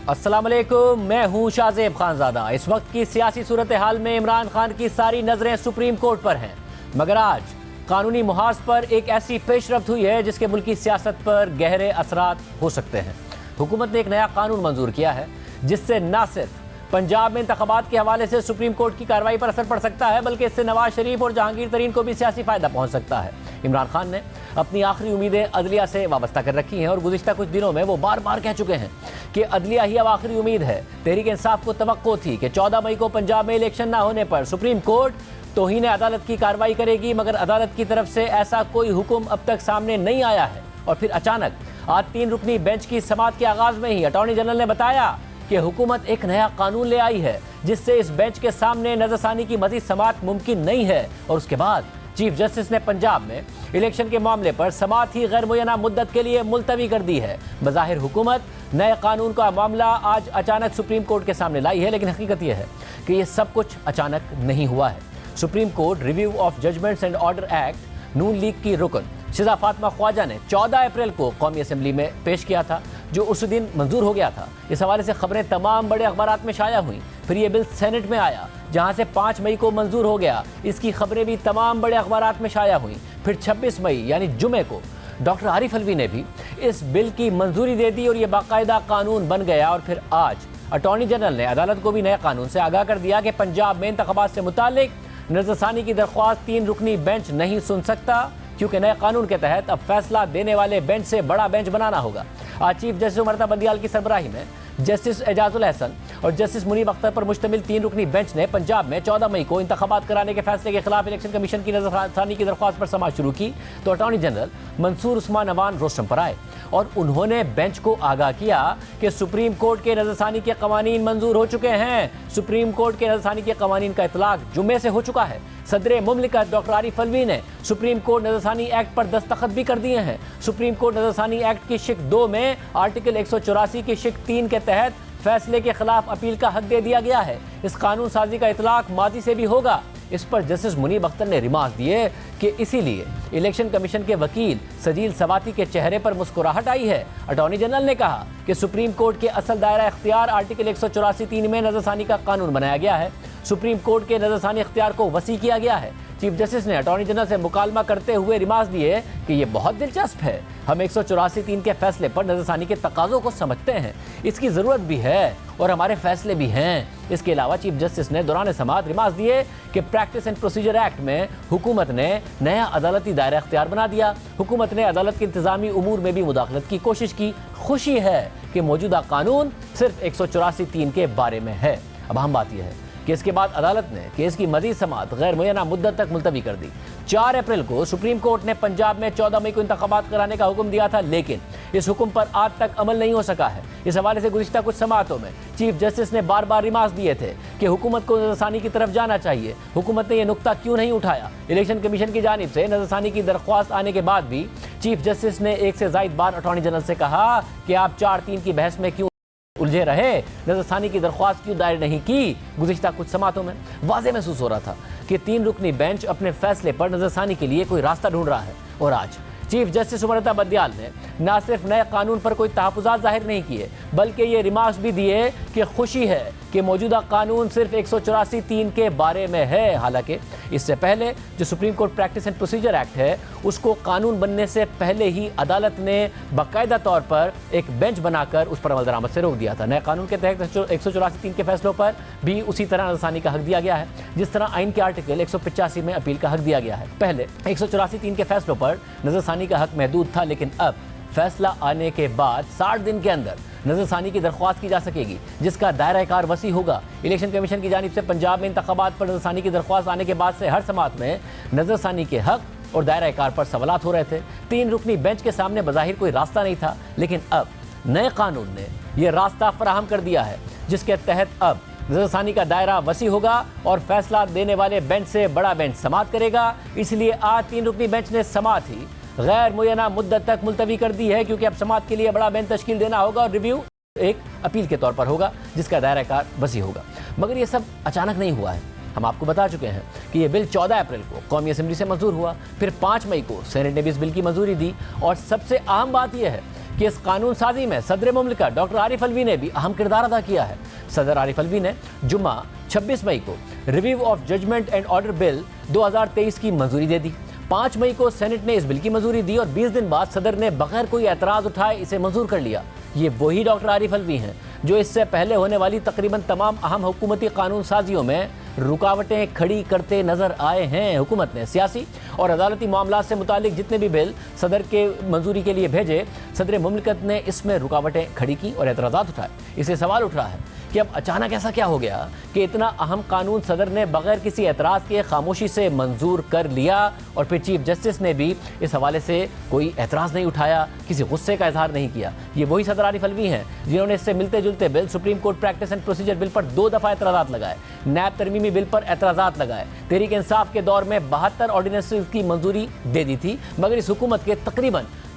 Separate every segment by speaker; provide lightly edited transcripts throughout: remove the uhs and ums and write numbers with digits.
Speaker 1: अस्सलाम वालेकुम, मैं हूं शाहजेब खानजादा। इस वक्त की सियासी सूरत हाल में इमरान खान की सारी नजरें सुप्रीम कोर्ट पर हैं, मगर आज कानूनी मुहाज पर एक ऐसी पेशरफ्त हुई है जिसके मुल्की सियासत पर गहरे असरात हो सकते हैं। हुकूमत ने एक नया कानून मंजूर किया है जिससे न सिर्फ पंजाब में इंतखाबात के हवाले से सुप्रीम कोर्ट की कार्रवाई पर असर पड़ सकता है, बल्कि इससे नवाज शरीफ और जहांगीर तरीन को भी सियासी फायदा पहुंच सकता है। इमरान खान ने अपनी आखिरी उम्मीदें अदलिया से वाबस्ता कर रखी हैं और गुज़िश्ता कुछ दिनों में वो बार बार कह चुके हैं कि अदलिया ही अब आखिरी उम्मीद है। तहरीक इंसाफ को तवक्को थी कि 14 मई को पंजाब में इलेक्शन ना होने पर सुप्रीम कोर्ट तौहीन अदालत की कार्रवाई करेगी, मगर अदालत की तरफ से ऐसा कोई हुक्म अब तक सामने नहीं आया है। और फिर अचानक आज 3 रुकनी बेंच की समाअत के आगाज में ही अटॉर्नी जनरल ने बताया कि हुकूमत एक नया कानून ले आई है जिससे इस बेंच के सामने नजरसानी की मजीद समाअत मुमकिन नहीं है। और उसके बाद चीफ जस्टिस ने पंजाब में इलेक्शन के मामले पर समाअत ही गैर मुय्यना मुद्दत के लिए मुलतवी कर दी है। बज़ाहिर हुकूमत नए कानून का मामला आज अचानक सुप्रीम कोर्ट के सामने लाई है, लेकिन हकीकत यह है कि यह सब कुछ अचानक नहीं हुआ है। Supreme court review of judgments and order act Noon League की रुकन शिजा फातिमा ख्वाजा ने 14 अप्रैल को कौमी असम्बली में पेश किया था, जो उस दिन मंजूर हो गया था। इस हवाले से खबरें तमाम बड़े अखबारात में शाया हुई। फिर ये बिल सेनेट में आया जहां से 5 मई को मंजूर हो गया। इसकी खबरें भी तमाम बड़े अखबारात में शाया हुई। फिर 26 मई यानी जुमे को डॉक्टर आरिफ अलवी ने भी इस बिल की मंजूरी दे दी और ये बाकायदा कानून बन गया। और फिर आज अटॉर्नी जनरल ने अदालत को भी नए कानून से आगाह कर दिया कि पंजाब में इंतखाबात से मुतालिक नजरसानी की दरख्वास्त 3 रुकनी बेंच नहीं सुन सकता, क्योंकि नए कानून के तहत अब फैसला देने वाले बेंच से बड़ा बेंच बनाना होगा। आज चीफ जस्टिस उमर बंदियाल की सरबराही में जस्टिस एजाजुल हसन और जस्टिस मुनीब अख्तर पर मुश्तमिल 3 रुकनी बेंच ने पंजाब में 14 मई को इंतखाबात कराने के फैसले के खिलाफ इलेक्शन कमीशन की नजरसानी की दरख्वास्त पर समाअत शुरू की। तो attorney general Mansoor Usman Awan rostrum पर आए और उन्होंने बेंच को आगाह किया कि सुप्रीम कोर्ट के नजरसानी के कवानीन मंजूर हो चुके हैं। सुप्रीम कोर्ट के नजरसानी के कवानीन का इतलाक जुम्मे से हो चुका है। सदर मुमलिकत डॉक्टर आरिफ अलवी ने सुप्रीम कोर्ट नजरसानी एक्ट पर दस्तखत भी कर दिए हैं। सुप्रीम कोर्ट नजरसानी एक्ट की शिक 2 में आर्टिकल 184 की शिक 3 के तहत फैसले के खिलाफ अपील का हक दे दिया गया है। इस कानून साजी का इतलाक माजी से भी होगा। इस पर जस्टिस मुनीब अख्तर ने रिमार्क दिए कि इसीलिए इलेक्शन कमीशन के वकील सजील सवाती के चेहरे पर मुस्कुराहट आई है। अटॉर्नी जनरल ने कहा कि सुप्रीम कोर्ट के असल दायरा इख्तियार आर्टिकल 184(3) में नजरसानी का कानून बनाया गया है। सुप्रीम कोर्ट के नजरसानी इख्तियार को वसी किया गया है। चीफ जस्टिस ने अटॉर्नी जनरल से मुकालमा करते हुए रिमार्क दिए कि यह बहुत दिलचस्प है, हम 184(3) के फैसले पर नजरसानी के तकाज़ों को समझते हैं, इसकी ज़रूरत भी है और हमारे फैसले भी हैं। इसके अलावा चीफ जस्टिस ने दौरान समाअत रिमार्क दिए कि प्रैक्टिस एंड प्रोसीजर एक्ट में हुकूमत ने नया अदालती दायरा इख्तियार बना दिया। हुकूमत ने अदालत के इंतजामी उमूर में भी मुदाखलत की कोशिश की। खुशी है कि मौजूदा कानून सिर्फ 184(3) के बारे में है। अब अहम बात यह है कि इसके बाद अदालत ने केस की मजीद समाअत गैर मुय्यना मुद्दत तक मुलतवी कर दी। 4 अप्रैल को सुप्रीम कोर्ट ने पंजाब में 14 मई को इंतखाबात कराने का हुक्म दिया था, लेकिन इस हुक्म पर आज तक अमल नहीं हो सका है। इस हवाले से गुज़िश्ता कुछ समाअतों में चीफ जस्टिस ने बार बार रिमार्क दिए थे कि हुकूमत को नजरसानी की तरफ जाना चाहिए। हुकूमत ने यह नुक्ता क्यों नहीं उठाया? इलेक्शन कमीशन की जानिब से नजरसानी की दरख्वास्त आने के बाद भी चीफ जस्टिस ने 1 से ज़ायद बार अटॉर्नी जनरल से कहा कि आप 4-3 की बहस में क्यों उलझे रहे, नजरसानी की दरख्वास्त क्यों दायर नहीं की? गुज़िश्ता कुछ समाअतों में वाज़ेह महसूस हो रहा था कि 3 रुकनी बेंच अपने फैसले पर नजरसानी के लिए कोई रास्ता ढूंढ रहा है। और आज चीफ जस्टिस उमर बंदियाल ने न सिर्फ नए कानून पर कोई तहफ़्फ़ुज़ात जाहिर नहीं किए, बल्कि ये रिमार्क्स भी दिए कि खुशी है कि मौजूदा कानून सिर्फ 184(3) के बारे में है। हालांकि इससे पहले जो supreme court practice and procedure act है, उसको कानून बनने से पहले ही अदालत ने बाकायदा तौर पर एक बेंच बनाकर उस पर अमल दरामद से रोक दिया था। नए कानून के तहत 184(3) के फैसलों पर भी उसी तरह नजरसानी का हक दिया गया है, जिस तरह आइन के आर्टिकल 185 में अपील का हक दिया गया है। पहले 184(3) के फैसलों पर नजरसानी का हक महदूद था, लेकिन अब फैसला आने के बाद 60 दिन के अंदर नजरसानी की दरख्वास्त की जा सकेगी, जिसका दायरा कार वसी होगा। इलेक्शन कमीशन की जानिब से पंजाब में इंतखाबात पर नजरसानी की दरख्वास्त आने के बाद से हर समाअत में नजरसानी के हक और दायरा कार पर सवालात हो रहे थे। 3 रुकनी बेंच के सामने बज़ाहिर कोई रास्ता नहीं था, लेकिन अब नए कानून ने यह रास्ता फराहम कर दिया है, जिसके तहत अब नजरसानी का दायरा वसी होगा और फैसला देने वाले बेंच से बड़ा बेंच समाअत करेगा। इसलिए आज 3 रुकनी बेंच ने समाअत ही गैर मुय्यना मुद्दत तक मुलतवी कर दी है, क्योंकि अब समाअत के लिए बड़ा बेंच तश्कील देना होगा और रिव्यू एक अपील के तौर पर होगा, जिसका दायरा कार वसी होगा। मगर ये सब अचानक नहीं हुआ है। हम आपको बता चुके हैं कि ये बिल 14 अप्रैल को कौमी असम्बली से मंजूर हुआ, फिर 5 मई को सेनेट ने भी इस बिल की मंजूरी दी। और सबसे अहम बात यह है कि इस कानून साजी में सदर मुमलिकत डॉक्टर आरिफ अलवी ने भी अहम किरदार अदा किया है। सदर आरिफ अलवी ने जुम्मा 26 मई को review of judgment and order bill 2023 की मंजूरी दे दी। 5 मई को सेनेट ने इस बिल की मंजूरी दी और 20 दिन बाद सदर ने बगैर कोई एतराज़ उठाए इसे मंजूर कर लिया। ये वही डॉक्टर आरिफ अलवी हैं जो इससे पहले होने वाली तकरीबन तमाम अहम हुकूमती कानून साजियों में रुकावटें खड़ी करते नजर आए हैं। हुकूमत ने सियासी और अदालती मामलात से मुतालिक जितने भी बिल सदर के मंजूरी के लिए भेजे, सदर मुमलिकत ने इसमें रुकावटें खड़ी की और एतराज़ात उठाए। इसे सवाल उठ रहा है कि अब अचानक ऐसा क्या हो गया कि इतना अहम कानून सदर ने बगैर किसी एतराज़ के खामोशी से मंजूर कर लिया और फिर चीफ जस्टिस ने भी इस हवाले से कोई एतराज़ नहीं उठाया, किसी गुस्से का इजहार नहीं किया। ये वही सदर आरिफ अलवी हैं जिन्होंने इससे मिलते जुलते bill supreme court practice and procedure bill पर 2 दफ़ा एतराज़ात लगाए, नैब तरमीमी बिल पर एतराज़ात लगाए। तहरीक इंसाफ के दौर में 72 ऑर्डिनेंसेस की मंजूरी दे दी थी, मगर इस हुकूमत के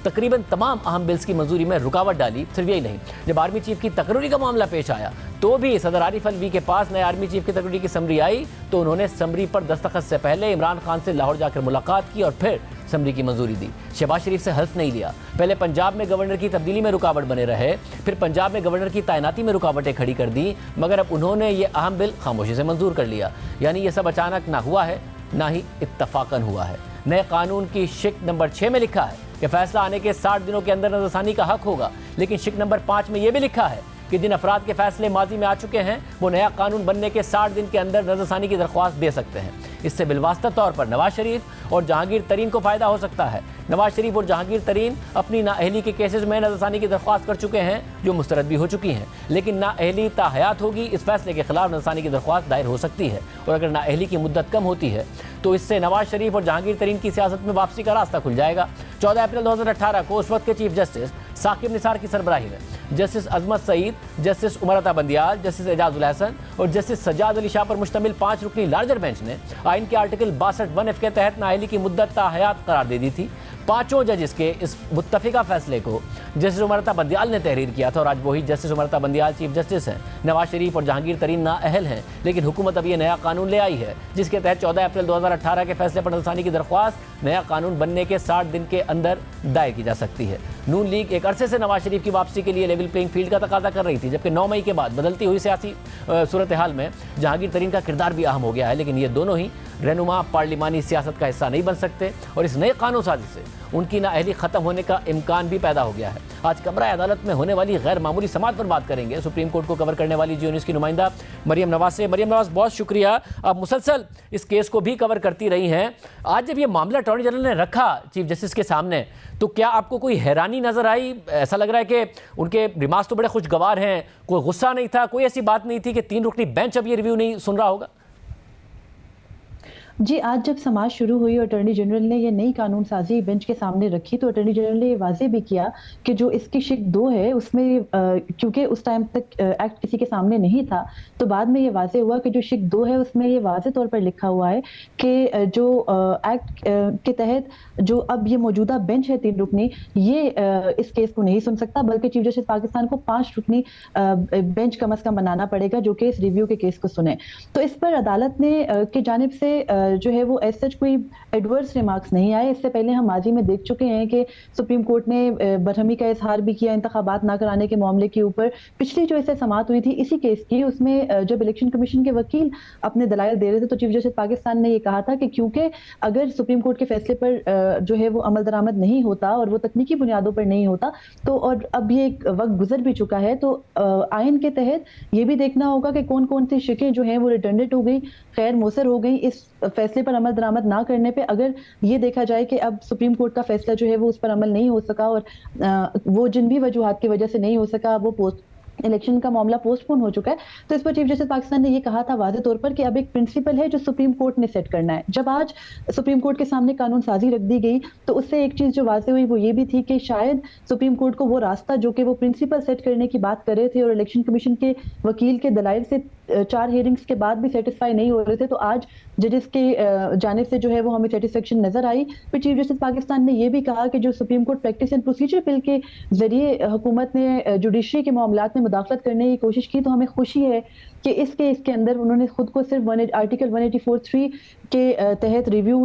Speaker 1: तकरीबन तमाम अहम बिल्स की मंजूरी में रुकावट डाली। सिर्फ यही नहीं, जब आर्मी चीफ की तकरीरी का मामला पेश आया तो भी सदर आरिफ अलवी के पास नए आर्मी चीफ की तकरीरी की समरी आई तो उन्होंने समरी पर दस्तखत से पहले इमरान खान से लाहौर जाकर मुलाकात की और फिर समरी की मंजूरी दी। शहबाज शरीफ से हल्फ नहीं लिया। पहले पंजाब में गवर्नर की तब्दीली में रुकावट बने रहे, फिर पंजाब में गवर्नर की तैनाती में रुकावटें खड़ी कर दी, मगर अब उन्होंने ये अहम बिल खामोशी से मंजूर कर लिया। यानी ये सब अचानक ना हुआ है, ना ही इत्तफाकन हुआ है। नए कानून की शिक नंबर 6 में लिखा है कि फैसला आने के 60 दिनों के अंदर नजरसानी का हक होगा, लेकिन शिक नंबर 5 में यह भी लिखा है कि जिन अफराद के फैसले माजी में आ चुके हैं वो नया कानून बनने के 60 दिन के अंदर नजरसानी की दरख्वास्त दे सकते हैं। इससे बिलवास्ता तौर पर नवाज शरीफ और जहांगीर तरीन को फ़ायदा हो सकता है। नवाज शरीफ और जहांगीर तरीन अपनी नाअहली के केसेस में नजरसानी की दरख्वास्त कर चुके हैं जो मुस्तरद भी हो चुकी हैं, लेकिन नाअहली ताहयात होगी। इस फैसले के खिलाफ नजरसानी की दरख्वास्त दायर हो सकती है और अगर नाअहली की मुद्दत कम होती है तो इससे नवाज शरीफ और जहांगीर तरीन की सियासत में वापसी का रास्ता खुल जाएगा। 14 अप्रैल 2018 को उस वक्त के चीफ जस्टिस साकिब निसार की सरबराही में जस्टिस अजमत सईद, जस्टिस उमर अता बंदियाल, जस्टिस एजाजुल हसन और जस्टिस सज्जाद अली शाह पर मुश्तमिल 5 रुकनी लार्जर बेंच ने आइन के आर्टिकल 62(1)(f) के तहत नाअहली की मुद्दत ताहयात करार दे दी थी। 5 जजेस के इस मुत्तफिका फैसले को जस्टिस उमर अता बंदियाल ने तहरीर किया था और आज वही justice Umar Ata Bandial chief justice हैं। नवाज शरीफ और जहांगीर तरीन नाअहल हैं, लेकिन हुकूमत अब ये नया कानून ले आई है जिसके तहत 14 अप्रैल 2018 के फैसले पर नजरसानी की दरख्वास्त नया कानून बनने के 60 दिन के अंदर दायर की जा सकती है। नून लीग एक अरसे से नवाज शरीफ की वापसी के लिए लेवल प्लेइंग फील्ड का तकाजा कर रही थी, जबकि 9 मई के बाद बदलती हुई सियासी सूरत हाल में जहांगीर तरीन का किरदार भी अहम हो गया है, लेकिन ये दोनों ही रहनुमा पार्लिमानी सियासत का हिस्सा नहीं बन सकते और इस नए कानून साजी से उनकी नाअहली खत्म होने का इम्कान भी पैदा हो गया है। आज कमरा अदालत में होने वाली गैर मामूली समाअत पर बात करेंगे सुप्रीम कोर्ट को कवर करने वाली जियो न्यूज़ की नुमाइंदा मरियम नवाज से। मरियम नवाज, बहुत शुक्रिया, आप मुसलसल इस केस को भी कवर करती रही हैं। आज जब ये मामला अटॉर्नी जनरल ने रखा चीफ जस्टिस के सामने तो क्या आपको कोई हैरानी नजर आई? ऐसा लग रहा है कि उनके रिमार्क्स तो बड़े खुशगवार हैं, कोई गुस्सा नहीं था, कोई ऐसी बात नहीं थी कि 3 रुकनी बेंच अब ये रिव्यू नहीं सुन रहा होगा?
Speaker 2: जी, आज जब समाअत शुरू हुई और अटॉर्नी जनरल ने ये नई कानून साजी बेंच के सामने रखी तो अटॉर्नी जनरल ने ये वाज़ेह भी किया कि जो इसकी शिक 2 है उसमें क्योंकि उस टाइम तक एक्ट किसी के सामने नहीं था तो बाद में ये वाज़ेह हुआ कि जो शिक 2 है उसमें ये वाज़ेह तौर पर लिखा हुआ है कि जो एक्ट के तहत जो अब ये मौजूदा बेंच है 3 रुकनी, ये इस केस को नहीं सुन सकता, बल्कि चीफ जस्टिस पाकिस्तान को 5 रुकनी बेंच कम अज़ कम बनाना पड़ेगा जो कि इस रिव्यू के केस को सुने। तो इस पर अदालत ने की जानिब से जो है वो एज सच कोई एडवर्स रिमार्क्स नहीं आए। इससे पहले हम माजी में देख चुके हैं कि सुप्रीम कोर्ट ने बरहमी का इजहार भी किया इंतखाबात ना कराने के मामले के ऊपर। पिछली जो इससे समाअत हुई थी इसी केस की, उसमें जब इलेक्शन कमीशन के वकील अपने दलाइल दे रहे थे तो चीफ जस्टिस पाकिस्तान ने ये कहा था कि क्योंकि अगर सुप्रीम कोर्ट के फैसले पर जो है वो अमल दरामद नहीं होता और वो तकनीकी बुनियादों पर नहीं होता तो और अब ये वक्त गुजर भी चुका है तो आइन के तहत ये भी देखना होगा कि कौन कौन सी शिकें जो हैं वो रिटर्नेट हो गई, खैर मौसर हो गई इस फैसले पर अमल दरामद ना करने पे। अगर ये देखा जाए कि अब सुप्रीम कोर्ट का फैसला जो है वो उस पर अमल नहीं हो सका और वो जिन भी वजूहात की वजह से नहीं हो सका, वो इलेक्शन का मामला पोस्टपोन हो चुका है, तो इस पर चीफ जस्टिस पाकिस्तान ने ये कहा था वाज़ेह तौर पर कि अब एक प्रिंसिपल है जो सुप्रीम कोर्ट ने सेट करना है। जब आज सुप्रीम कोर्ट के सामने कानून साजी रख दी गई तो उससे एक चीज जो वाज़ेह हुई वो ये भी थी कि शायद सुप्रीम कोर्ट को वो रास्ता जो कि वो प्रिंसिपल सेट करने की बात कर रहे थे और इलेक्शन कमीशन के वकील के दलाइल से 4 हियरिंग्स के बाद भी सेटिस्फाई नहीं हो रहे थे, तो आज जजेस के जानिब से जो है वो हमें सेटिस्फेक्शन नजर आई। फिर चीफ जस्टिस पाकिस्तान ने ये भी कहा कि जो supreme court practice and procedure bill के जरिए हुकूमत ने जुडिशरी के मामलात में मुदाखलत करने की कोशिश की तो हमें खुशी है कि इस केस के अंदर उन्होंने खुद को सिर्फ आर्टिकल 184(3) के तहत रिव्यू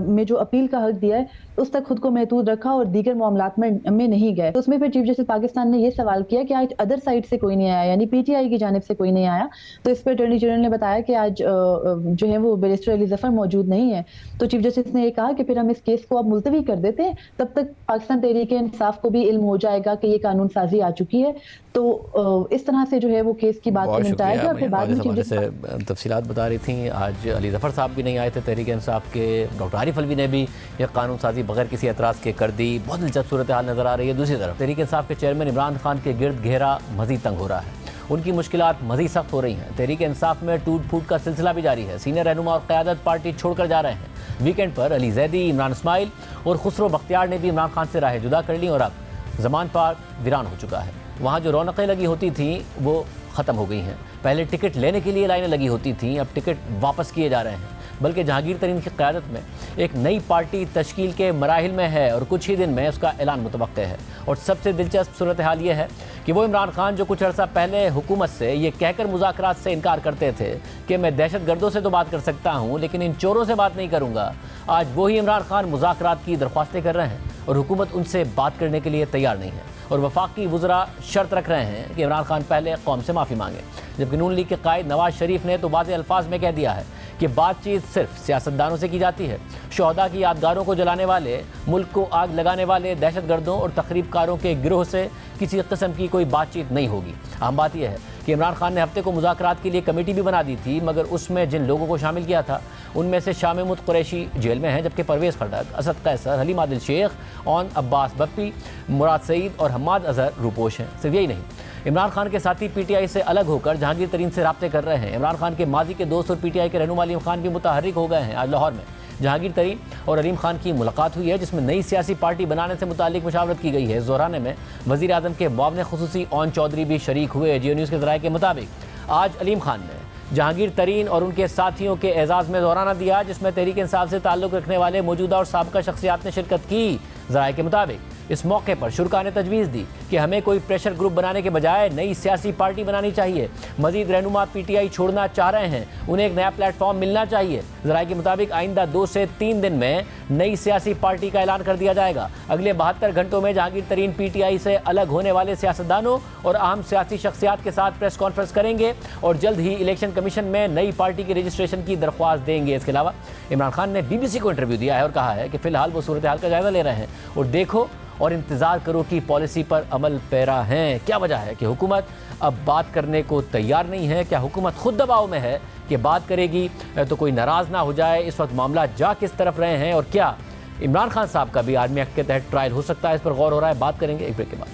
Speaker 2: में जो अपील का हक दिया है उस तक खुद को महदूद रखा और दीगर मामलात में नहीं गए। तो उसमें फिर चीफ जस्टिस पाकिस्तान ने ये सवाल किया कि आज अदर साइड से कोई नहीं आया, यानी पीटीआई की जानिब से कोई नहीं आया। तो इस पर अटॉर्नी जनरल ने बताया कि आज जो है वो बैरिस्टर अली जफर मौजूद नहीं है। तो चीफ जस्टिस ने ये कहा कि फिर हम इस केस को अब मुलतवी कर देते हैं, तब तक पाकिस्तान तहरीक इंसाफ को भी इल्म हो जाएगा कि ये कानून साजी आ चुकी है। तो इस तरह से जो है वो केस की बात को निपटाया गया। और फिर बाद में चीफ जस्टिस
Speaker 1: तफसीलात बता रही थी। आज अली जफर साहब भी नहीं आए थे तहरीक इंसाफ के, डॉक्टर आरिफ अलवी ने भी यह कानून साजी बगैर किसी एतराज़ के कर दी। बहुत दिलचस्प सूरत हाल नज़र आ रही है। दूसरी तरफ तहरीक इंसाफ के चेयरमैन इमरान खान के गिर्द घेरा मज़ीद तंग हो रहा है, उनकी मुश्किलात मज़ीद सख्त हो रही हैं। तहरीक इंसाफ में टूट फूट का सिलसिला भी जारी है। सीनियर रहनुमा और क़यादत पार्टी छोड़कर जा रहे हैं। वीकेंड पर अली जैदी, इमरान इस्माइल और खुसरो बख्तियार ने भी इमरान खान से राहें जुदा कर ली और अब ज़मान पार्क वीरान हो चुका है। वहाँ जो रौनकें लगी होती थीं वो ख़त्म हो गई हैं। पहले टिकट लेने के लिए लाइनें लगी होती थीं, अब टिकट वापस किए जा रहे हैं। बल्कि जहांगीर तरीन की क़यादत में एक नई पार्टी तश्कील के मराहिल में है और कुछ ही दिन में उसका ऐलान मुतवक्के है। और सबसे दिलचस्प सूरत हाल ये है कि वो इमरान खान जो कुछ अर्सा पहले हुकूमत से ये कहकर मुज़ाकरात से इनकार करते थे कि मैं दहशत गर्दों से तो बात कर सकता हूँ लेकिन इन चोरों से बात नहीं करूँगा, आज वही इमरान खान मुज़ाकरात की दरख्वास्तें कर रहे हैं और हुकूमत उनसे बात करने के लिए तैयार नहीं है। और वफाकी वज़रा शर्त रख रहे हैं कि इमरान खान पहले कौम से माफ़ी मांगे, जबकि नून लीग के कायद नवाज शरीफ ने तो वाज़ेह अल्फाज में कह दिया है कि बातचीत सिर्फ सियासतदानों से की जाती है। शहदा की यादगारों को जलाने वाले, मुल्क को आग लगाने वाले दहशत गर्दों और तकरीबकारों के गिरोह से किसी किस्म की कोई बातचीत नहीं होगी। अहम बात यह है कि इमरान खान ने हफ्ते को मुज़ाकरात के लिए कमेटी भी बना दी थी, मगर उसमें जिन लोगों को शामिल किया था उनमें से शाह महमूद कुरैशी जेल में हैं, जबकि परवेज़ खटक, असद कैसर, हलीम आदिल शेख, ओन अब्बास बप्पी, मुराद सईद और हम्माद अजहर रूपोश हैं। सिर्फ यही नहीं, इमरान खान के साथी पीटीआई से अलग होकर जहांगीर तरीन से राब्ते कर रहे हैं। इमरान खान के माजी के दोस्त और पीटीआई के रहनुमा अलीम खान भी मुतहर्रिक हो गए हैं। आज लाहौर में जहांगीर तरीन और अलीम खान की मुलाकात हुई है, जिसमें नई सियासी पार्टी बनाने से मुतालिक मशावरत की गई है। ज़ोराने में वज़ीर आज़म के मुआविन खुसूसी ओन चौधरी भी शरीक हुए। जियो न्यूज़ के ज़राए के मुताबिक आज अलीम खान ने जहांगीर तरीन और उनके साथियों के एजाज़ में ज़ोराना दिया, जिसमें तहरीक इंसाफ से ताल्लुक़ रखने वाले मौजूदा और साबिक़ा शख्सियात ने शिरकत की। ज़राए के मुताबिक इस मौके पर शुरा ने तजवीज़ दी कि हमें कोई प्रेशर ग्रुप बनाने के बजाय नई सियासी पार्टी बनानी चाहिए। मजीद रहनुमा पीटीआई छोड़ना चाह रहे हैं, उन्हें एक नया प्लेटफॉर्म मिलना चाहिए। ज़राए के मुताबिक आइंदा 2 से 3 दिन में नई सियासी पार्टी का ऐलान कर दिया जाएगा। अगले 72 घंटों में जहांगीर तरीन पीटीआई से अलग होने वाले सियासतदानों और अहम सियासी शख्सियात के साथ प्रेस कॉन्फ्रेंस करेंगे और जल्द ही इलेक्शन कमीशन में नई पार्टी के रजिस्ट्रेशन की दरख्वास्त देंगे। इसके अलावा इमरान खान ने BBC को इंटरव्यू दिया है और कहा है कि फ़िलहाल वो सूरत हाल का जायज़ा ले रहे हैं और देखो और इंतज़ार करो की पॉलिसी पर अमल पैरा हैं। क्या वजह है कि हुकूमत अब बात करने को तैयार नहीं है? क्या हुकूमत खुद दबाव में है कि बात करेगी तो कोई नाराज़ ना हो जाए? इस वक्त मामला जा किस तरफ रहे हैं और क्या इमरान खान साहब का भी आर्मी एक्ट के तहत ट्रायल हो सकता है? इस पर गौर हो रहा है। बात करेंगे एक ब्रेक के बाद।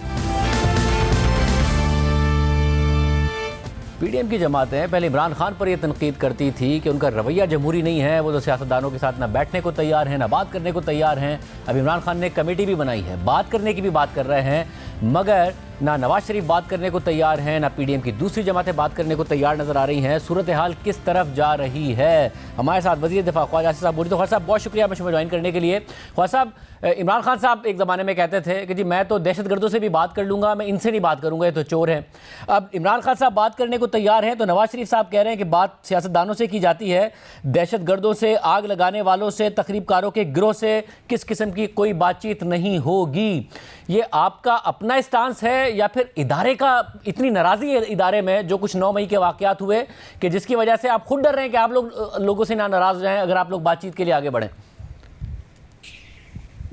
Speaker 1: पीडीएम की जमातें पहले इमरान खान पर यह तनकीद करती थी कि उनका रवैया जमहूरी नहीं है, वो तो सियासतदानों के साथ ना बैठने को तैयार हैं ना बात करने को तैयार हैं। अब इमरान खान ने कमेटी भी बनाई है, बात करने की भी बात कर रहे हैं, मगर ना नवाज शरीफ बात करने को तैयार हैं, ना पीडीएम की दूसरी जमातें बात करने को तैयार नजर आ रही हैं। सूरत हाल किस तरफ जा रही है? हमारे साथ वज़ीर दिफा ख्वाजा आसिफ साहब। तो ख्वाजा साहब बहुत शुक्रिया मुझे ज्वाइन करने के लिए। ख्वाजा साहब, इमरान खान साहब एक ज़माने में कहते थे कि जी मैं तो दहशत गर्दों से भी बात कर लूँगा, मैं इनसे नहीं बात करूँगा, ये तो चोर हैं। अब इमरान खान साहब बात करने को तैयार हैं तो नवाज शरीफ साहब कह रहे हैं कि बात सियासतदानों से की जाती है, दहशत गर्दों से, आग लगाने वालों से, तकरीबकारों के गिरोह से किस किस्म की कोई बातचीत नहीं होगी। ये आपका अपना स्टांस है या फिर इदारे का इतनी नाराज़गी है इदारे में जो कुछ 9 मई के वाक़यात हुए कि जिसकी वजह से आप खुद डर रहे हैं कि आप लोगों से ना नाराज़ हो जाएं अगर आप लोग बातचीत के लिए आगे बढ़ें?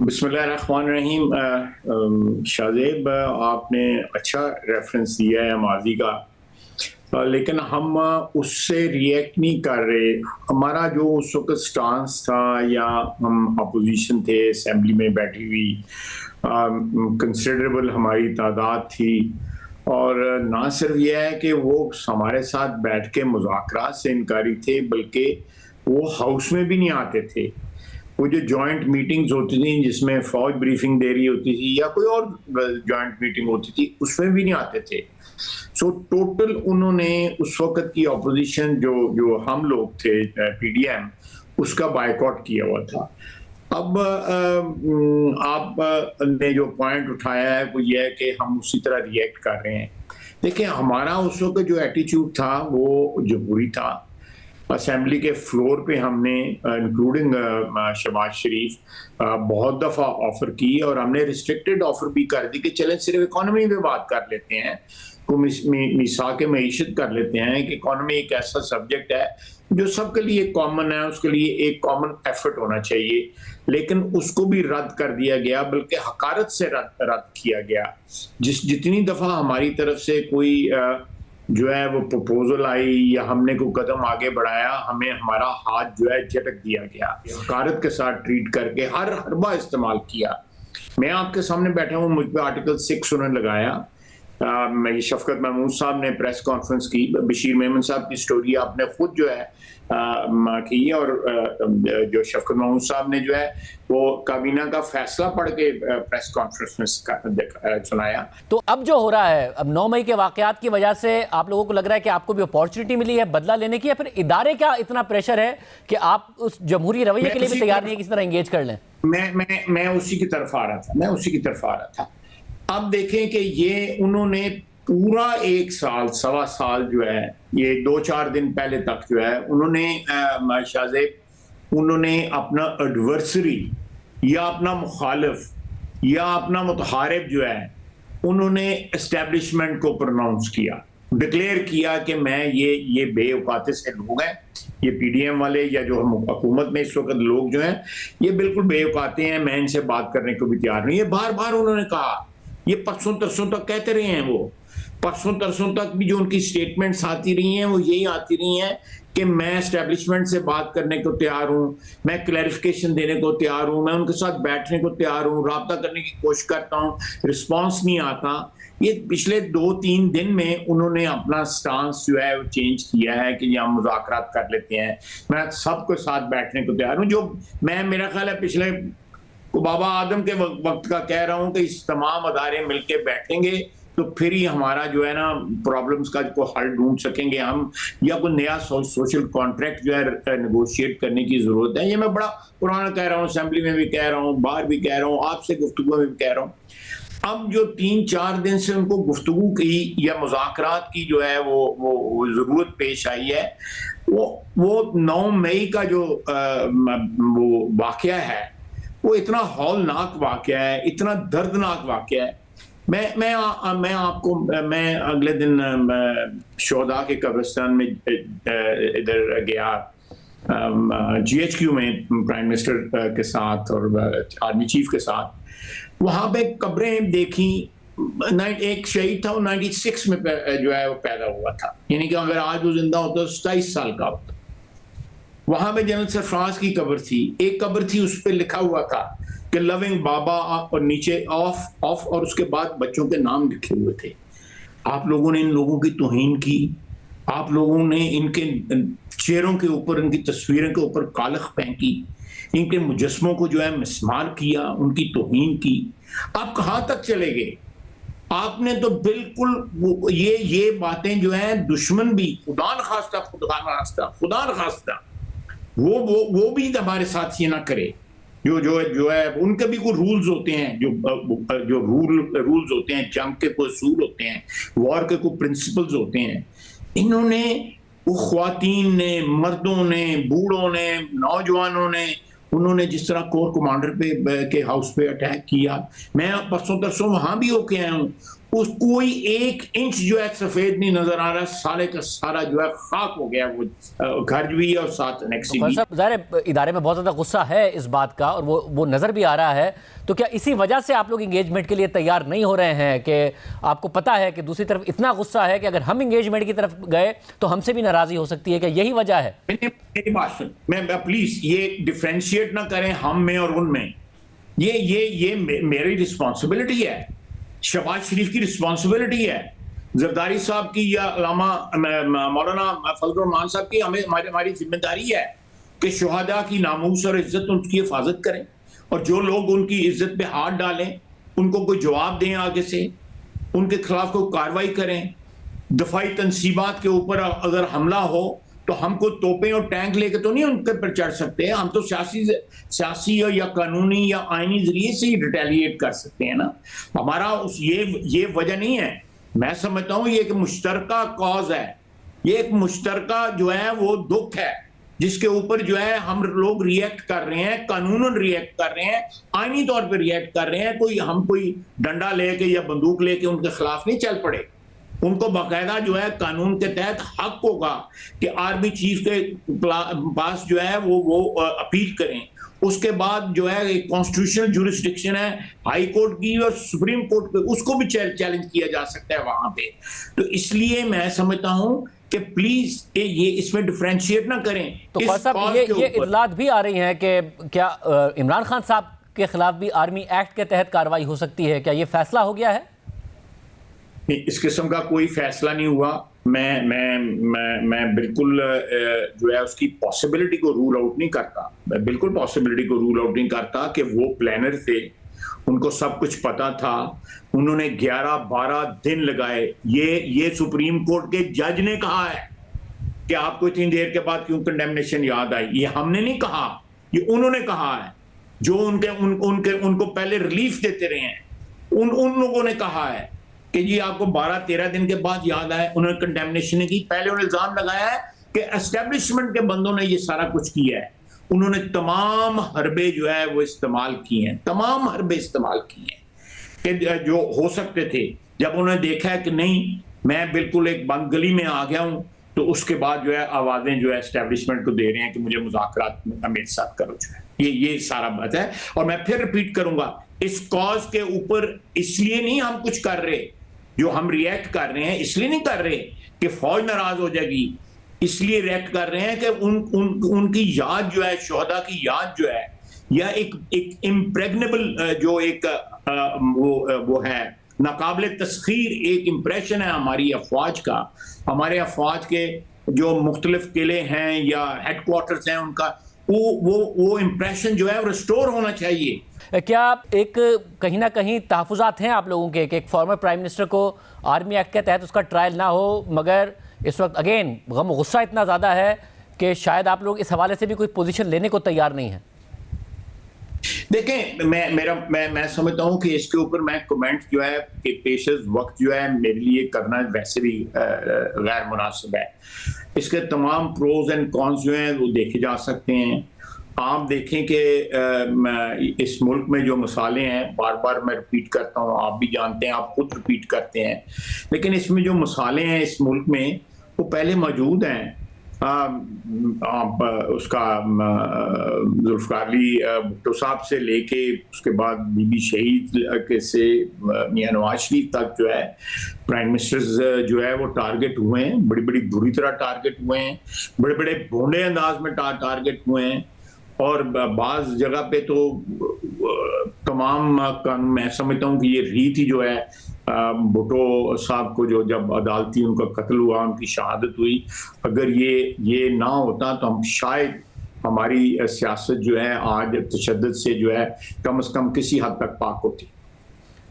Speaker 3: बिस्मिल्लाहिर्रहमानिर्रहीम। शाहजेब, आपने अच्छा रेफरेंस दिया है माजी का, लेकिन हम उससे रिएक्ट नहीं कर रहे। हमारा जो उस वक्त स्टांस था, या हम अपोजिशन थे, असेंबली में बैठी हुई कंसिडरेबल हमारी तादाद थी, और ना सिर्फ यह है कि वो हमारे साथ बैठ के मुज़ाकरात से इनकारी थे, बल्कि वो हाउस में भी नहीं आते थे। वो जो जॉइंट मीटिंग्स होती थी जिसमें फौज ब्रीफिंग दे रही होती थी या कोई और जॉइंट मीटिंग होती थी, उसमें भी नहीं आते थे। सो टोटल उन्होंने उस वक्त की अपोजिशन जो हम लोग थे पीडीएम, उसका बायकॉट किया हुआ था। अब आपने जो पॉइंट उठाया है वो ये है कि हम उसी तरह रिएक्ट कर रहे हैं। देखिए, हमारा उस वक्त जो एटीट्यूड था वो जमहूरी था, असेंबली के फ्लोर पे हमने इंक्लूडिंग शहबाज शरीफ बहुत दफ़ा ऑफर की और हमने रिस्ट्रिक्टेड ऑफर भी कर दी कि चलें सिर्फ इकोनॉमी पे बात कर लेते हैं, को मिसाक मईशत कर लेते हैं कि इकोनॉमी एक ऐसा सब्जेक्ट है जो सबके लिए कॉमन है, उसके लिए एक कॉमन एफर्ट होना चाहिए, लेकिन उसको भी रद्द कर दिया गया, बल्कि हकारत से रद्द किया गया। जितनी दफ़ा हमारी तरफ से कोई जो है वो प्रपोजल आई या हमने कोई कदम आगे बढ़ाया, हमें हमारा हाथ जो है झटक दिया गया, हकारत के साथ ट्रीट करके हर हरबा इस्तेमाल किया। मैं आपके सामने बैठा हूँ, मुझ पर आर्टिकल 6 उन्होंने लगाया। शफकत महमूद साहब ने प्रेस कॉन्फ्रेंस की, बशीर मेमन साहब की स्टोरी आपने खुद जो है की, और जो शफकत महमूद साहब ने जो है वो काबीना का फैसला पढ़ के प्रेस कॉन्फ्रेंस में सुनाया।
Speaker 1: तो अब जो हो रहा है, अब 9 मई के वाकयात की वजह से आप लोगों को लग रहा है कि आपको भी अपॉर्चुनिटी मिली है बदला लेने की, या फिर इदारे का इतना प्रेशर है कि आप उस जमहूरी रवैये के लिए भी तैयार नहीं है किसी तरह एंगेज कर लें?
Speaker 3: मैं उसी की तरफ आ रहा था। अब देखें कि ये उन्होंने पूरा 1 साल सवा साल जो है, ये 2-4 दिन पहले तक जो है उन्होंने शाहजेब उन्होंने अपना एडवर्सरी या अपना मुखालिफ या अपना मुतहारिब जो है उन्होंने एस्टेब्लिशमेंट को प्रोनाउंस किया, डिक्लेयर किया कि मैं ये बेऔकाते से लोग हैं, ये पीडीएम वाले या जो हम हुकूमत में इस वक्त लोग जो हैं ये बिल्कुल बेऔकाते हैं, मैं इनसे बात करने को भी तैयार नहीं। ये बार बार उन्होंने कहा, ये परसों तरसों तक कहते रहे हैं, वो परसों तरसों तक भी जो उनकी स्टेटमेंट्स आती रही हैं वो यही आती रही हैं कि मैं एस्टेब्लिशमेंट से बात करने को तैयार हूँ, मैं क्लैरिफिकेशन देने को तैयार हूँ, मैं उनके साथ बैठने को तैयार हूँ, राब्ता करने की कोशिश करता हूँ, रिस्पॉन्स नहीं आता। ये पिछले 2-3 दिन में उन्होंने अपना स्टांस जो है वो चेंज किया है कि हम मुज़ाकरात कर लेते हैं, मैं सबके साथ बैठने को तैयार हूँ। जो मैं, मेरा ख्याल है पिछले बाबा आदम के वक्त का कह रहा हूँ कि इस तमाम अदारे मिलके बैठेंगे तो फिर ही हमारा जो है ना प्रॉब्लम्स का को हल ढूंढ सकेंगे हम, या कोई नया सोशल कॉन्ट्रैक्ट जो है नेगोशिएट करने की जरूरत है। ये मैं बड़ा पुराना कह रहा हूँ, असेंबली में भी कह रहा हूँ, बाहर भी कह रहा हूँ, आपसे गुफ्तगू में भी कह रहा हूँ। अब जो 3-4 दिन से उनको गुफ्तगू की या मुज़ाकरात की जो है वो जरूरत पेश आई है, वो 9 मई का जो वो वाकया है वो इतना हौलनाक वाकया है, इतना दर्दनाक वाकया है। मैं अगले दिन शोहदा के कब्रिस्तान में इधर गया, GHQ में प्राइम मिनिस्टर के साथ और आर्मी चीफ के साथ, वहां पे कब्रें देखी। एक शहीद था, वो 96 में जो है वो पैदा हुआ था, यानी कि अगर आज वो जिंदा होता तो 27 साल का होता। वहां पे जनरल सरफराज की कब्र थी, एक कब्र थी उस पर लिखा हुआ था कि लविंग बाबा, और नीचे ऑफ और उसके बाद बच्चों के नाम लिखे हुए थे। आप लोगों ने इन लोगों की तौहीन की, आप लोगों ने इनके चेहरों के ऊपर, इनकी तस्वीरों के ऊपर कालख फेंकी, इनके मुजस्मों को जो है मिसमार किया, उनकी तौहीन की। आप कहाँ तक चले गए? आपने तो बिल्कुल ये बातें जो है दुश्मन भी खुदा न खास्ता वो भी हमारे साथ ये ना करे। जो है उनके भी कोई रूल्स होते हैं, जो रूल्स होते हैं, जंग के कोई असूल होते हैं, वॉर के कोई प्रिंसिपल्स होते हैं। इन्होंने वो ख्वातीन ने, मर्दों ने, बूढ़ों ने, नौजवानों ने, उन्होंने जिस तरह कोर कमांडर पे के हाउस पे अटैक किया, मैं परसों तरसों वहां भी होके आया हूँ, उस कोई 1 इंच जो है सफेद नहीं नजर आ रहा, सारे का सारा जो है खाक हो गया, वो घर भी और साथ एनेक्सी भी।
Speaker 1: ज़ाहिर इदारे में बहुत ज़्यादा गुस्सा है इस बात का, और वो नज़र भी आ रहा है। तो क्या इसी वजह से आप लोग इंगेजमेंट के लिए तैयार नहीं हो रहे हैं कि आपको पता है कि दूसरी तरफ इतना गुस्सा है कि अगर हम इंगेजमेंट की तरफ गए तो हमसे भी नाराज़गी हो सकती है? क्या यही वजह है?
Speaker 3: मेरी बात सुन, मैं प्लीज ये डिफरेंशिएट ना करें हम में और उनमें। ये मेरी रिस्पॉन्सिबिलिटी है, शहबाज शरीफ की रिस्पॉन्सिबिलिटी है, जरदारी साहब की या अल्लामा मौलाना फजलुर रहमान साहब की हमारी जिम्मेदारी है कि शुहदा की नामूस और इज्जत उनकी हिफाजत करें, और जो लोग उनकी इज्जत पे हाथ डालें उनको कोई जवाब दें, आगे से उनके खिलाफ कोई कार्रवाई करें। दफाई तनसीबात के ऊपर अगर हमला हो तो हमको तोपें और टैंक लेके तो नहीं उनके पर चढ़ सकते हैं, हम तो सियासी या कानूनी या आईनी जरिए से ही रिटेलिएट कर सकते हैं ना। हमारा ये वजह नहीं है। मैं समझता हूँ ये एक मुश्तरका कॉज है, ये एक मुश्तरका जो है वो दुख है। जिसके ऊपर जो है हम लोग रिएक्ट कर रहे हैं, कानूनन रिएक्ट कर रहे हैं, आईनी तौर पे रिएक्ट कर रहे हैं। हम कोई डंडा लेके या बंदूक लेके उनके खिलाफ नहीं चल पड़े। उनको बाकायदा जो है कानून के तहत हक होगा कि आर्मी चीफ के पास जो है वो अपील करें। उसके बाद जो है एक कॉन्स्टिट्यूशनल जुरिस्डिक्शन है हाई कोर्ट की और सुप्रीम कोर्ट पे, उसको भी चैलेंज किया जा सकता है वहां पे। तो इसलिए मैं समझता हूं कि प्लीज ये इसमें डिफरेंशिएट ना करें।
Speaker 1: तो साहब ये इत्तलात भी आ रही हैं कि क्या इमरान खान साहब के खिलाफ भी आर्मी एक्ट के तहत कार्रवाई हो सकती है, क्या ये फैसला हो गया है?
Speaker 3: इस किस्म का कोई फैसला नहीं हुआ। मैं बिल्कुल जो है उसकी पॉसिबिलिटी को रूल आउट नहीं करता। मैं बिल्कुल पॉसिबिलिटी को रूल आउट नहीं करता कि वो प्लानर थे, उनको सब कुछ पता था। उन्होंने 11-12 दिन लगाए। ये सुप्रीम कोर्ट के जज ने कहा है कि आपको इतनी देर के बाद क्यों कंडेमनेशन याद आई। ये हमने नहीं कहा, ये उन्होंने कहा है। जो उनको पहले रिलीफ देते रहे हैं उन लोगों ने कहा है कि जी आपको 12-13 दिन के बाद याद आया। उन्होंने कंडेमनेशन नहीं की। पहले उन्होंने इल्जाम लगाया है कि एस्टेब्लिशमेंट के बंदों ने ये सारा कुछ किया है। उन्होंने तमाम हरबे जो है वो इस्तेमाल किए हैं, तमाम हरबे इस्तेमाल किए हैं कि जो हो सकते थे। जब उन्होंने देखा है कि नहीं मैं बिल्कुल एक बंद गली में आ गया हूं, तो उसके बाद जो है आवाजें जो है एस्टेब्लिशमेंट को दे रहे हैं कि मुझे मुज़ाकरात मेरे साथ करो। जो है ये सारा बात है। और मैं फिर रिपीट करूंगा, इस कॉज के ऊपर इसलिए नहीं हम कुछ कर रहे, जो हम रिएक्ट कर रहे हैं इसलिए नहीं कर रहे कि फौज नाराज हो जाएगी, इसलिए रिएक्ट कर रहे हैं कि उनकी याद जो है, शोहदा की याद जो है, या एक इम्प्रेग्नेबल जो एक वो है नाकाबिले तस्खीर एक इम्प्रेशन है हमारी अफवाज का। हमारे अफवाज के जो मुख्तलिफ किले हैं या हेडक्वार्टर्स हैं उनका वो इम्प्रेशन जो है रिस्टोर होना चाहिए।
Speaker 1: क्या एक कहीं ना कहीं तहफ़्फ़ुज़ात हैं आप लोगों के कि एक फॉर्मर प्राइम मिनिस्टर को आर्मी एक्ट के तहत उसका ट्रायल ना हो, मगर इस वक्त अगेन गम गुस्सा इतना ज़्यादा है कि शायद आप लोग इस हवाले से भी कोई पोजीशन लेने को तैयार नहीं है?
Speaker 3: देखें, मैं समझता हूं कि इसके ऊपर मैं कमेंट जो है कि पेशेज वक्त जो है मेरे लिए करना वैसे भी गैर मुनासिब है। इसके तमाम प्रोज एंड कॉन्स जो हैं वो देखे जा सकते हैं। आप देखें कि इस मुल्क में जो मसाले हैं, बार बार मैं रिपीट करता हूँ, आप भी जानते हैं, आप खुद रिपीट करते हैं, लेकिन इसमें जो मसाले हैं इस मुल्क में वो पहले मौजूद हैं। आप उसका जुल्फ़िकार अली भुट्टो साहब से लेके उसके बाद बीबी शहीद के से मियां नवाज शरीफ तक जो है प्राइम मिनिस्टर्स जो है वो टारगेट हुए हैं, बड़ी बड़ी बुरी तरह टारगेट हुए हैं, बड़े बड़े भोंडे अंदाज में टारगेट हुए हैं। और बाज़ जगह पे तो तमाम मैं समझता हूँ कि ये रीत ही जो है भुट्टो साहब को जो जब अदालती उनका कत्ल हुआ, उनकी शहादत हुई, अगर ये ना होता तो हम शायद हमारी सियासत जो है आज तशद्दुद से जो है कम से कम किसी हद तक पाक होती।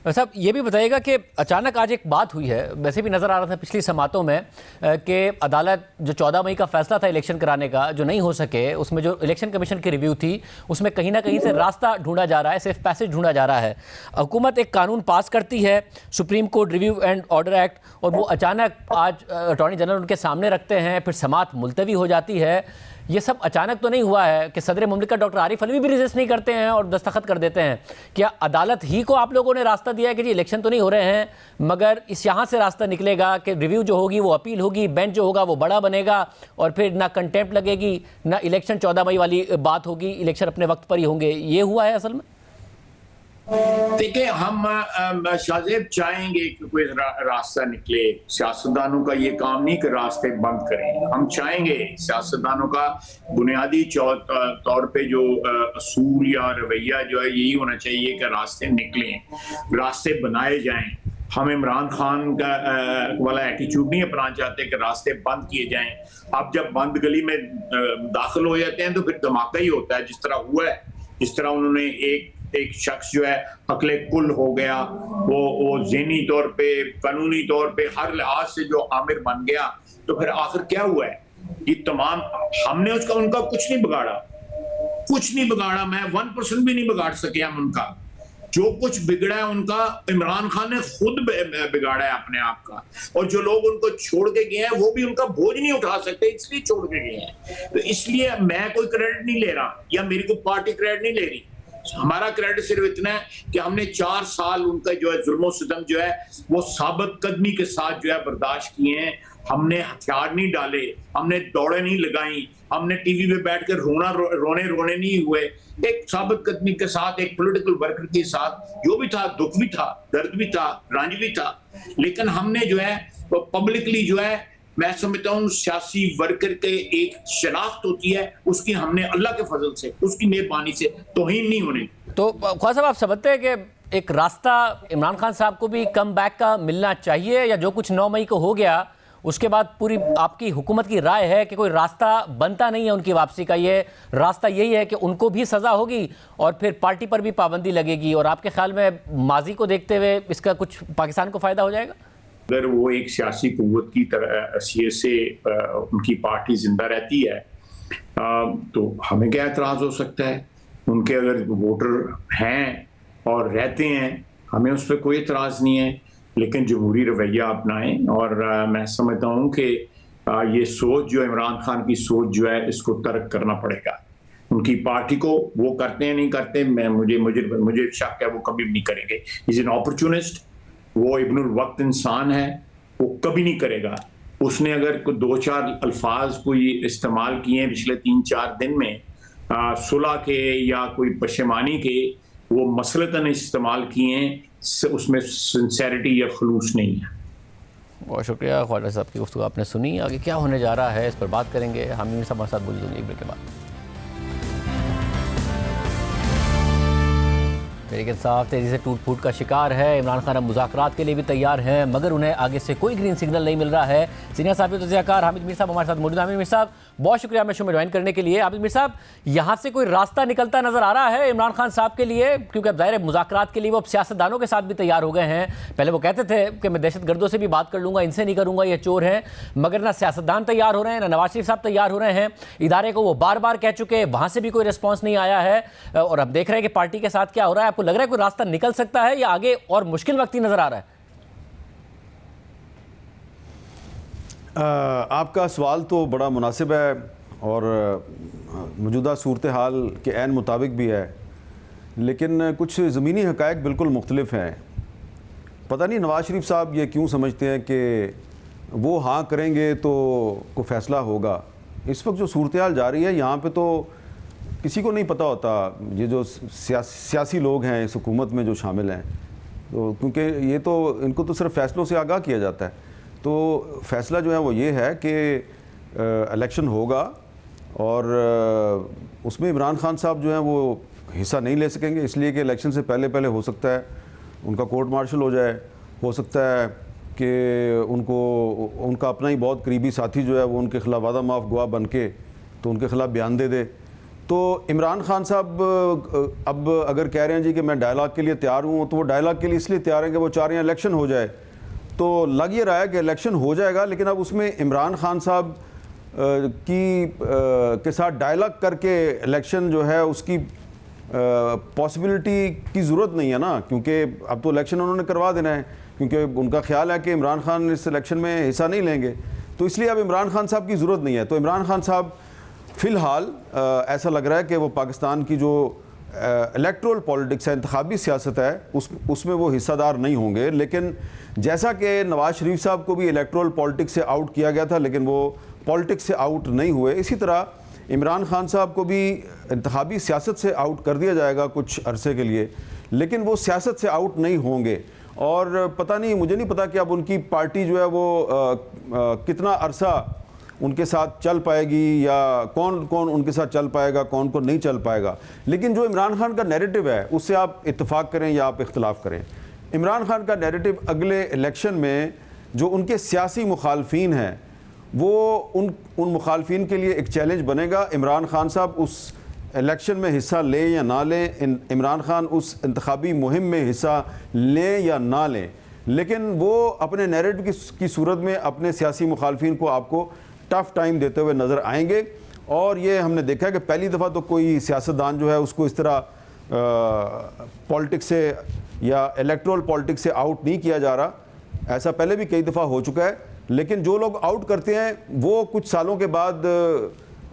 Speaker 1: साहब ये भी बताइएगा कि अचानक आज एक बात हुई है, वैसे भी नज़र आ रहा था पिछली समातों में कि अदालत जो 14 मई का फैसला था इलेक्शन कराने का जो नहीं हो सके, उसमें जो इलेक्शन कमीशन की रिव्यू थी उसमें कहीं ना कहीं से रास्ता ढूंढा जा रहा है, सेफ पैसेज ढूंढा जा रहा है। हुकूमत एक कानून पास करती है, supreme court review and order act, और वो अचानक आज अटॉर्नी जनरल उनके सामने रखते हैं, फिर समात मुलतवी हो जाती है। ये सब अचानक तो नहीं हुआ है कि सदर मुमलिकत डॉक्टर आरिफ अलवी भी रेजिस्ट नहीं करते हैं और दस्तखत कर देते हैं। क्या अदालत ही को आप लोगों ने रास्ता दिया है कि जी इलेक्शन तो नहीं हो रहे हैं, मगर इस यहाँ से रास्ता निकलेगा कि रिव्यू जो होगी वो अपील होगी, बेंच जो होगा वो बड़ा बनेगा, और फिर ना कंटेम्प्ट लगेगी ना इलेक्शन 14 मई वाली बात होगी, इलेक्शन अपने वक्त पर ही होंगे? ये हुआ है असल में?
Speaker 3: देखिए, हम शाज़ेब चाहेंगे कि कोई रास्ता निकले। सियासतदानों का ये काम नहीं कि रास्ते बंद करें। हम चाहेंगे सियासतदानों का बुनियादी तौर पे जो असूल या रवैया जो है यही होना चाहिए कि रास्ते निकलें, रास्ते बनाए जाएं। हम इमरान खान का वाला एटीट्यूड नहीं अपनाना चाहते कि रास्ते बंद किए जाएं। अब जब बंद गली में दाखिल हो जाते हैं तो फिर धमाका ही होता है, जिस तरह हुआ है। जिस तरह उन्होंने एक शख्स जो है अकले कुल हो गया, वो ज़हनी तौर पे, कानूनी तौर पे, हर लिहाज से जो आमिर बन गया, तो फिर आखिर क्या हुआ है? ये तमाम हमने उनका कुछ नहीं बिगाड़ा, कुछ नहीं बिगाड़ा। मैं 1% भी नहीं बिगाड़ सके हम उनका। जो कुछ बिगड़ा है उनका इमरान खान ने खुद बिगाड़ा है अपने आप का, और जो लोग उनको छोड़ के गए हैं वो भी उनका बोझ नहीं उठा सकते इसलिए छोड़ के गए हैं। तो इसलिए मैं कोई क्रेडिट नहीं ले रहा या मेरी कोई पार्टी क्रेडिट नहीं ले रही। हमारा क्रेडिट सिर्फ इतना है कि हमने 4 साल उनका जो है जुल्म सितम जो है वो साबित कदमी के साथ जो है बर्दाश्त किए हैं। हमने हथियार नहीं डाले, हमने दौड़े नहीं लगाई, हमने टीवी पे बैठ कर रोने नहीं हुए। एक साबित कदमी के साथ, एक पॉलिटिकल वर्कर के साथ जो भी था, दुख भी था, दर्द भी था, रंज भी था, लेकिन हमने जो है पब्लिकली जो है, मैं समझता हूँ सियासी वर्कर के एक शनाख्त होती है, उसकी हमने अल्लाह के फजल से, उसकी मेहरबानी से तौहीन नहीं होने।
Speaker 1: तो ख्वाजा साहब, आप समझते हैं कि एक रास्ता इमरान खान साहब को भी कम बैक का मिलना चाहिए, या जो कुछ 9 मई को हो गया उसके बाद पूरी आपकी हुकूमत की राय है कि कोई रास्ता बनता नहीं है उनकी वापसी का, ये रास्ता यही है कि उनको भी सज़ा होगी और फिर पार्टी पर भी पाबंदी लगेगी, और आपके ख्याल में माजी को देखते हुए इसका कुछ पाकिस्तान को फ़ायदा हो जाएगा?
Speaker 3: अगर वो एक सियासी कुव्वत की तरह से उनकी पार्टी जिंदा रहती है तो हमें क्या एतराज़ हो सकता है? उनके अगर वोटर हैं और रहते हैं, हमें उस पर कोई एतराज़ नहीं है, लेकिन जमहूरी रवैया अपनाएं। और मैं समझता हूँ कि ये सोच जो इमरान खान की सोच जो है, इसको तर्क करना पड़ेगा। उनकी पार्टी को वो करते हैं नहीं करते, मुझे शक है वो कभी भी नहीं करेंगे। इज एन अपॉर्चुनिस्ट, वो इब्नुल वक्त इंसान है, वो कभी नहीं करेगा। उसने अगर कोई 2-4 अल्फाज कोई इस्तेमाल किए हैं पिछले 3-4 दिन में सुलह के या कोई पशेमानी के, वो मसलतन इस्तेमाल किए हैं, उसमें सिंसेरिटी या खलूस नहीं है।
Speaker 1: बहुत शुक्रिया ख्वाजा साहब की गुफ्तगू आपने सुनी। आगे क्या होने जा रहा है इस पर बात करेंगे। हम हमारे साथ बोलिए एक ब्रेक के बाद। तहरीक इंसाफ तेज़ी से टूट फूट का शिकार है। इमरान खान अब मुज़ाकरात के लिए भी तैयार हैं, मगर उन्हें आगे से कोई ग्रीन सिग्नल नहीं मिल रहा है। सीनियर साहब तज़कियाकार हामिद मीर साहब हमारे साथ मौजूद हैं। हामिद मीर साहब, बहुत शुक्रिया हमें शो में ज्वाइन करने के लिए। हामिद मीर साहब, यहाँ से कोई रास्ता निकलता नज़र आ रहा है इमरान खान साहब के लिए? क्योंकि अब ज़ाहिर है मुज़ाकरात के लिए वो अब सियासतदानों के साथ भी तैयार हो गए हैं। पहले वो कहते थे कि मैं दहशत गर्दों से भी बात कर लूँगा, इनसे नहीं करूँगा, ये चोर हैं, मगर ना सियासतदान तैयार हो रहे हैं, ना नवाज शरीफ साहब तैयार हो रहे हैं। इदारे को वो बार बार कह चुके हैं, वहाँ से भी कोई रिस्पॉन्स नहीं आया है, और अब देख रहे हैं कि पार्टी के साथ क्या हो रहा है। आपको लग रहा है कोई रास्ता निकल सकता है या आगे और मुश्किल वक्त ही नजर आ रहा है?
Speaker 4: आपका सवाल तो बड़ा मुनासिब है और मौजूदा सूरत हाल के ऐन मुताबिक भी है, लेकिन कुछ ज़मीनी हक़ाइक़ बिल्कुल मुख्तलिफ हैं। पता नहीं नवाज शरीफ साहब ये क्यों समझते हैं कि वो हाँ करेंगे तो कोई फ़ैसला होगा। इस वक्त जो सूरत हाल जा रही है, यहाँ पे तो किसी को नहीं पता होता, ये जो सियासी लोग हैं इस हुकूमत में जो शामिल हैं, तो क्योंकि ये तो इनको तो सिर्फ फ़ैसलों से आगाह किया जाता है। तो फ़ैसला जो है वो ये है कि इलेक्शन होगा और उसमें इमरान खान साहब जो हैं वो हिस्सा नहीं ले सकेंगे, इसलिए कि इलेक्शन से पहले हो सकता है उनका कोर्ट मार्शल हो जाए, हो सकता है कि उनका अपना ही बहुत करीबी साथी जो है वो उनके खिलाफ वादा माफ़ गवाह बन के तो उनके खिलाफ बयान दे दे। तो इमरान खान साहब अब अगर कह रहे हैं जी कि मैं डायलॉग के लिए तैयार हूँ, तो वो डायलॉग के लिए इसलिए तैयार हैं कि वो चाह रहे हैं इलेक्शन हो जाए। तो लग ये रहा है कि इलेक्शन हो जाएगा, लेकिन अब उसमें इमरान खान साहब के साथ डायलॉग करके इलेक्शन जो है उसकी पॉसिबिलिटी की ज़रूरत नहीं है ना, क्योंकि अब तो इलेक्शन उन्होंने करवा देना है, क्योंकि उनका ख्याल है कि इमरान खान इस इलेक्शन में हिस्सा नहीं लेंगे। तो इसलिए अब इमरान खान साहब की ज़रूरत नहीं है। तो इमरान खान साहब फ़िलहाल ऐसा लग रहा है कि वो पाकिस्तान की जो इलेक्ट्रल पॉलिटिक्स है, इंतखाबी सियासत है, उसमें वो हिस्सादार नहीं होंगे। लेकिन जैसा कि नवाज शरीफ साहब को भी इलेक्ट्रल पॉलिटिक्स से आउट किया गया था, लेकिन वो पॉलिटिक्स से आउट नहीं हुए, इसी तरह इमरान खान साहब को भी इंतखाबी सियासत से आउट कर दिया जाएगा कुछ अरसे के लिए, लेकिन वो सियासत से आउट नहीं होंगे। और पता नहीं, मुझे नहीं पता कि अब उनकी पार्टी जो है वो कितना अरसा उनके साथ चल पाएगी या कौन कौन उनके साथ चल पाएगा, कौन कौन नहीं चल पाएगा। लेकिन जो इमरान खान का नैरेटिव है उससे आप इत्तेफाक करें या आप इख्तलाफ करें, इमरान खान का नैरेटिव अगले इलेक्शन में जो उनके सियासी मुखालफीन हैं वो उन मुखालफीन के लिए एक चैलेंज बनेगा। इमरान खान साहब उस इलेक्शन में हिस्सा लें या ना लें, इमरान खान उस इंतखाबी मुहिम में हिस्सा लें या ना लें, लेकिन वो अपने नैरेटिव की सूरत में अपने सियासी मुखालफीन को आपको टफ टाइम देते हुए नज़र आएंगे। और ये हमने देखा है कि पहली दफ़ा तो कोई सियासतदान जो है उसको इस तरह पॉलिटिक्स से या इलेक्ट्रल पॉलिटिक्स से आउट नहीं किया जा रहा, ऐसा पहले भी कई दफ़ा हो चुका है। लेकिन जो लोग आउट करते हैं वो कुछ सालों के बाद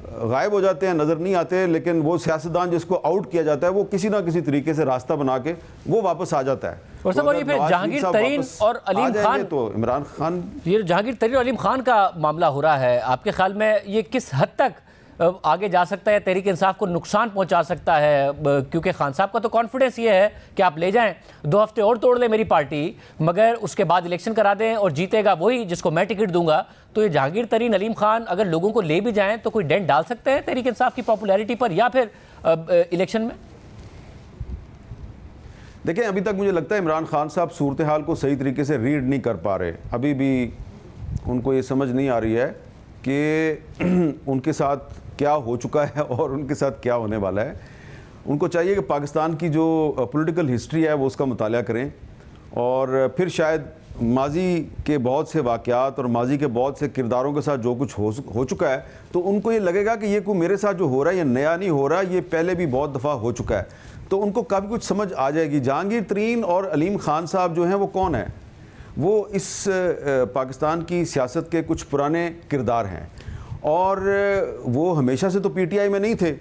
Speaker 4: गायब हो जाते हैं, नज़र नहीं आते, लेकिन वो सियासतदान जिसको आउट किया जाता है वो किसी ना किसी तरीके से रास्ता बना के वो वापस आ जाता है।
Speaker 1: और सब ये फिर जहांगीर तरीन और अलीम खान,
Speaker 4: तो इमरान खान,
Speaker 1: ये जहांगीर तरीन और अलीम खान का मामला हो रहा है, आपके ख्याल में ये किस हद तक आगे जा सकता है, तहरीक इंसाफ को नुकसान पहुंचा सकता है? क्योंकि खान साहब का तो कॉन्फिडेंस ये है कि आप ले जाएं, 2 हफ्ते और तोड़ ले मेरी पार्टी, मगर उसके बाद इलेक्शन करा दें और जीतेगा वही जिसको मैं टिकट दूंगा। तो ये जहांगीर तरीन, अलीम खान अगर लोगों को ले भी जाएं तो कोई डेंट डाल सकते हैं तहरीक इंसाफ की पॉपुलैरिटी पर या फिर इलेक्शन में?
Speaker 4: देखें, अभी तक मुझे लगता है इमरान खान साहब सूरत हाल को सही तरीके से रीड नहीं कर पा रहे। अभी भी उनको ये समझ नहीं आ रही है कि उनके साथ क्या हो चुका है और उनके साथ क्या होने वाला है। उनको चाहिए कि पाकिस्तान की जो पॉलिटिकल हिस्ट्री है वो उसका मुताला करें और फिर शायद माजी के बहुत से वाक़यात और माजी के बहुत से किरदारों के साथ जो कुछ हो चुका है तो उनको ये लगेगा कि ये कोई मेरे साथ जो हो रहा है ये नया नहीं हो रहा, ये पहले भी बहुत दफ़ा हो चुका है, तो उनको काफ़ी कुछ समझ आ जाएगी। जहांगीर तरीन और अलीम खान साहब जो हैं वो कौन है? वो इस पाकिस्तान की सियासत के कुछ पुराने किरदार हैं और वो हमेशा से तो पीटीआई में नहीं थे।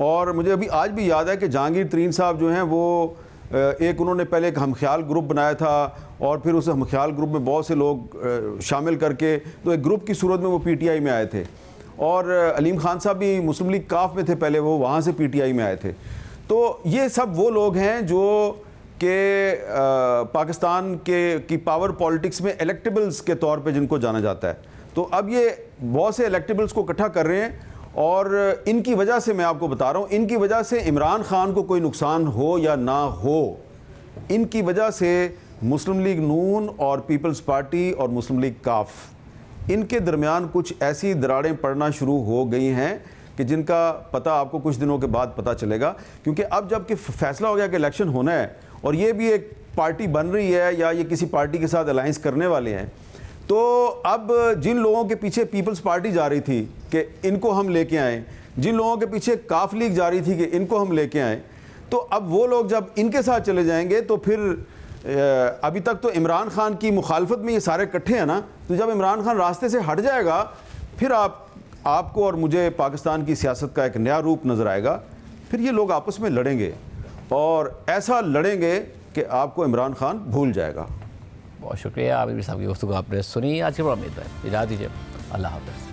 Speaker 4: और मुझे अभी आज भी याद है कि जहांगीर तरीन साहब जो हैं वो एक उन्होंने पहले एक हमख्याल ग्रुप बनाया था और फिर उस हमख्याल ग्रुप में बहुत से लोग शामिल करके तो एक ग्रुप की सूरत में वो पीटीआई में आए थे। और अलीम खान साहब भी मुस्लिम लीग काफ में थे पहले, वो वहाँ से पीटीआई में आए थे। तो ये सब वो लोग हैं जो कि पाकिस्तान की पावर पॉलिटिक्स में इलेक्टेबल्स के तौर पे जिनको जाना जाता है। तो अब ये बहुत से इलेक्टेबल्स को इकट्ठा कर रहे हैं और इनकी वजह से, मैं आपको बता रहा हूँ, इनकी वजह से इमरान खान को कोई नुकसान हो या ना हो, इनकी वजह से मुस्लिम लीग नून और पीपल्स पार्टी और मुस्लिम लीग काफ, इनके दरमियान कुछ ऐसी दरारें पड़ना शुरू हो गई हैं कि जिनका पता आपको कुछ दिनों के बाद पता चलेगा। क्योंकि अब जबकि फैसला हो गया कि इलेक्शन होना है और ये भी एक पार्टी बन रही है या ये किसी पार्टी के साथ अलायंस करने वाले हैं, तो अब जिन लोगों के पीछे पीपल्स पार्टी जा रही थी कि इनको हम लेके आएँ, जिन लोगों के पीछे काफ लीग जा रही थी कि इनको हम लेके आएँ, तो अब वो लोग जब इनके साथ चले जाएंगे तो फिर अभी तक तो इमरान खान की मुखालफत में ये सारे इकट्ठे हैं ना, तो जब इमरान खान रास्ते से हट जाएगा फिर आपको और मुझे पाकिस्तान की सियासत का एक नया रूप नज़र आएगा। फिर ये लोग आपस में लड़ेंगे और ऐसा लड़ेंगे कि आपको इमरान खान भूल जाएगा।
Speaker 1: बहुत शुक्रिया आबिर साहब की गुफ्तगू आपने सुनी। आज की उम्मीद है इजाज़त दीजिए, अल्लाह हाफ़िज़।